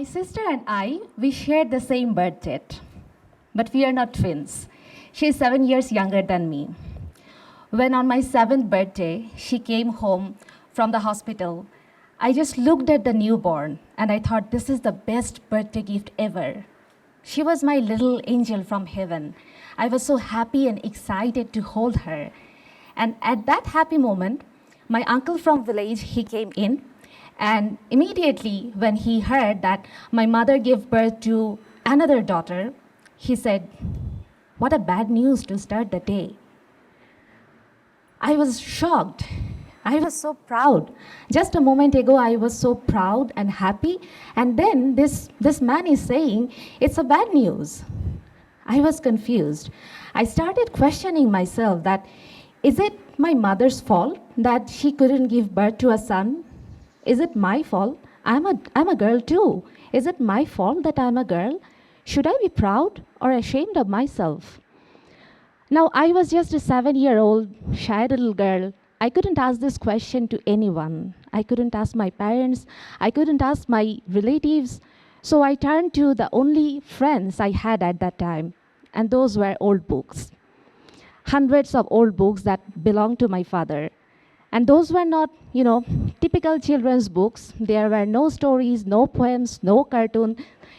My sister and I, we shared the same birth date, but we are not twins. She is 7 years younger than me. When on my seventh birthday, she came home from the hospital, I just looked at the newborn and I thought, this is the best birthday gift ever. She was my little angel from heaven. I was so happy and excited to hold her. And at that happy moment, my uncle from village, he came in. And immediately when he heard that my mother gave birth to another daughter, he said, what a bad news to start the day. I was shocked. I was so proud. Just a moment ago, I was so proud and happy. And then this man is saying, it's a bad news. I was confused. I started questioning myself that, is it my mother's fault that she couldn't give birth to a son? Is it my fault? I'm a girl too. Is it my fault that I'm a girl? Should I be proud or ashamed of myself? Now, I was just a 7-year-old shy little girl. I couldn't ask this question to anyone. I couldn't ask my parents. I couldn't ask my relatives. So I turned to the only friends I had at that time, and those were old books. Hundreds of old books that belonged to my father. And those were not, typical children's books. There were no stories, no poems, no cartoon.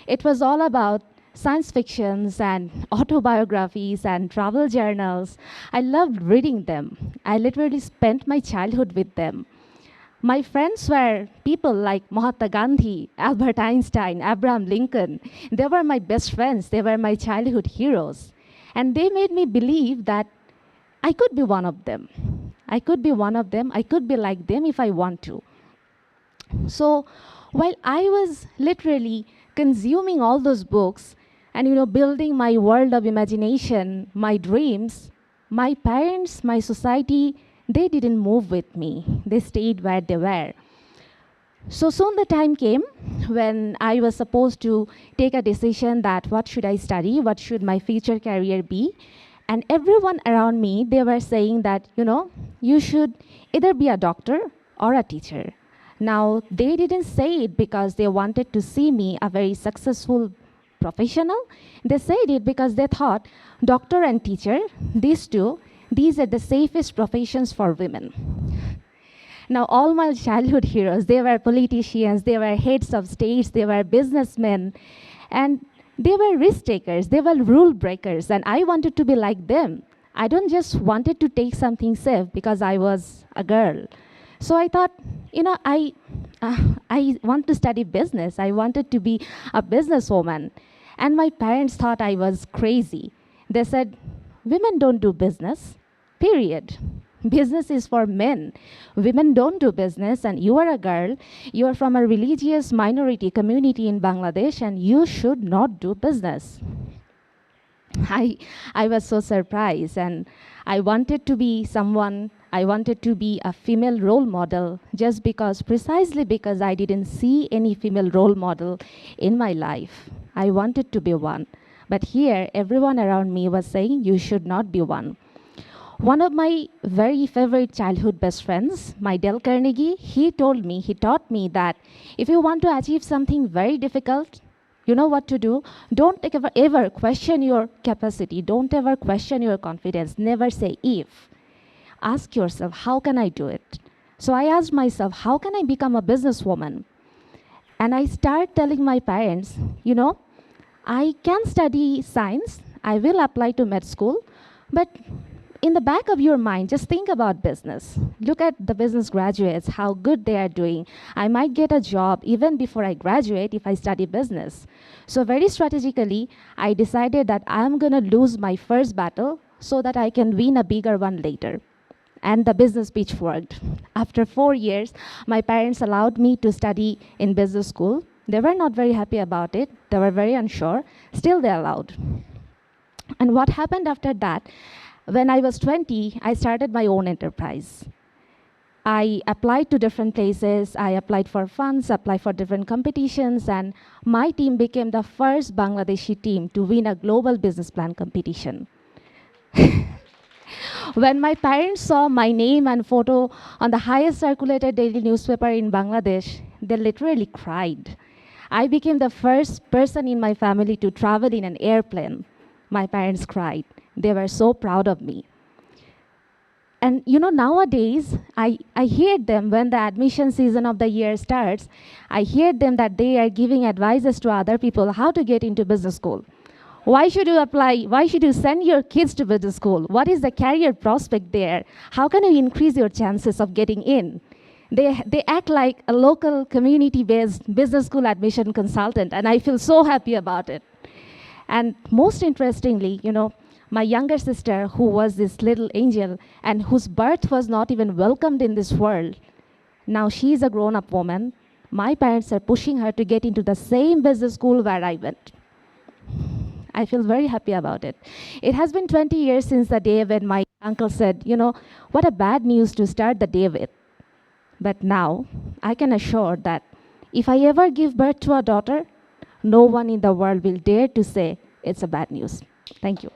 It was all about science fictions and autobiographies and travel journals. I loved reading them. I literally spent my childhood with them. My friends were people like Mahatma Gandhi, Albert Einstein, Abraham Lincoln. They were my best friends. They were my childhood heroes. And they made me believe that I could be one of them. I could be one of them. I could be like them if I want to. So while I was literally consuming all those books and building my world of imagination, my dreams, my parents, my society, they didn't move with me. They stayed where they were. So soon the time came when I was supposed to take a decision that what should I study, what should my future career be. And everyone around me, they were saying that, you should either be a doctor or a teacher. Now, they didn't say it because they wanted to see me a very successful professional. They said it because they thought doctor and teacher, these are the safest professions for women. Now, all my childhood heroes, they were politicians, they were heads of states, they were businessmen, and they were risk takers, they were rule breakers, and I wanted to be like them. I don't just wanted to take something safe because I was a girl. So I thought, I want to study business. I wanted to be a businesswoman. And my parents thought I was crazy. They said, women don't do business, period. Business is for men. Women don't do business, and you are a girl. You are from a religious minority community in Bangladesh, and you should not do business. I was so surprised, and I wanted to be someone, I wanted to be a female role model precisely because I didn't see any female role model in my life. I wanted to be one. But here, everyone around me was saying, you should not be one. One of my very favorite childhood best friends, my Dale Carnegie, he taught me that if you want to achieve something very difficult, you know what to do. Don't ever question your capacity. Don't ever question your confidence. Never say if. Ask yourself, how can I do it? So I asked myself, how can I become a businesswoman? And I started telling my parents, I can study science. I will apply to med school, but in the back of your mind, just think about business. Look at the business graduates, how good they are doing. I might get a job even before I graduate if I study business. So very strategically, I decided that I'm going to lose my first battle so that I can win a bigger one later. And the business pitch worked. After 4 years, my parents allowed me to study in business school. They were not very happy about it. They were very unsure. Still, they allowed. And what happened after that? When I was 20, I started my own enterprise. I applied to different places. I applied for funds, applied for different competitions, and my team became the first Bangladeshi team to win a global business plan competition. When my parents saw my name and photo on the highest circulated daily newspaper in Bangladesh, they literally cried. I became the first person in my family to travel in an airplane. My parents cried. They were so proud of me. And nowadays, I hear them when the admission season of the year starts, I hear them that they are giving advices to other people how to get into business school. Why should you apply? Why should you send your kids to business school? What is the career prospect there? How can you increase your chances of getting in? They act like a local community-based business school admission consultant, and I feel so happy about it. And most interestingly, my younger sister, who was this little angel and whose birth was not even welcomed in this world, now she's a grown-up woman. My parents are pushing her to get into the same business school where I went. I feel very happy about it. It has been 20 years since the day when my uncle said, what a bad news to start the day with. But now, I can assure that if I ever give birth to a daughter, no one in the world will dare to say it's a bad news. Thank you.